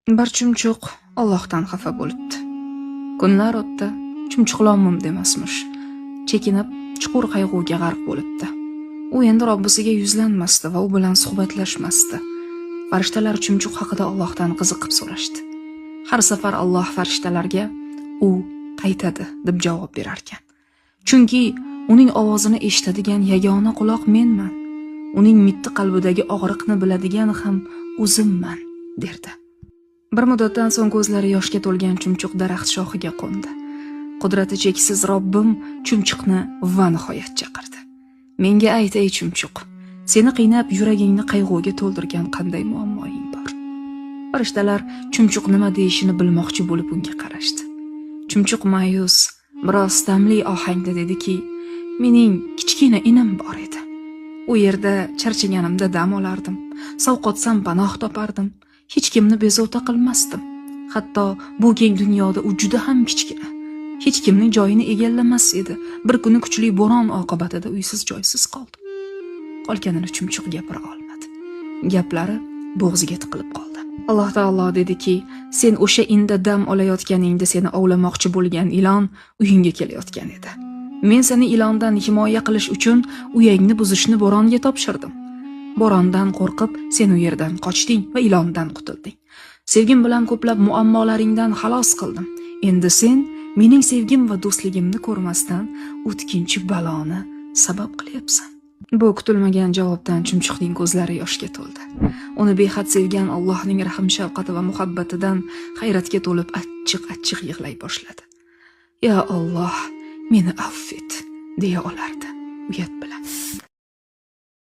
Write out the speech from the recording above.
Bir chumchuq Allohdan xafa bo'libdi. Kunlar o'tdi, chumchuqlonmim demasmish. Chekinib, chuqur qayg'uga g'arq bo'libdi. U endi Robbisiga yuzlanmasdi va u bilan suhbatlashmasdi. Farishtalar chumchuq haqida Allohdan qiziqib so'rashdi. Har safar Alloh farishtalarga u qaytadi deb javob berar ekan. Chunki uning ovozini eshitadigan yagona quloq menman. Uning mitti qalbidagi og'riqni biladigan ham o'zimman, derdi. Bir muddatdan so'ng ko'zlari yoshga to'lgan chumchuq daraxt shoxiga qo'ndi. Qudrati cheksiz Robbim chumchuqni va nihoyat chaqirdi. Menga ayt ey chumchuq, seni qiynab yuragingni qayg'uga to'ldirgan qanday muammoing bor? Farishtalar chumchuq nima deyishini bilmoqchi bo'lib unga qarashdi. Chumchuq ma'yus, biroz tamli ohangda dediki, mening kichkina inim bor edi. U yerda charchaganimda dam olardim, sovqotsam panoh topardim. Hech kimni bezovta qilmasdim. Hatto bu keng dunyoda u juda ham kichkina. Hech kimning joyini egallamas edi. Bir kuni kuchli bo'ron oqibatida uysiz joysiz qoldim. Qolganini chumchuq gapira olmadi. Gaplari bo'g'ziga tiqilib qoldi. Alloh taolo dediki, sen o'sha inda dam olayotganingda seni ovlamoqchi bo'lgan ilon uyingga kelayotgan edi. Men seni ilondan himoya qilish uchun uyingni buzishni bo'ronga topshirdim. Bo'rondan qo'rqib, sen u yerdan qochding va ilondan qutulding. Sevgim bilan ko'plab muammolaringdan xalos qildim. Endi sen mening sevgim va do'stligimni ko'rmasdan o'tkinchi baloni sabab qilyapsan. Bu kutilmagan javobdan chumchuqning ko'zlari yoshga to'ldi. Uni behad sevgan Allohning rahm shafqati va muhabbatidan hayratga to'lib achchiq yig'lay boshladi. Ya Alloh, meni affet, deya olardi uyat bilan.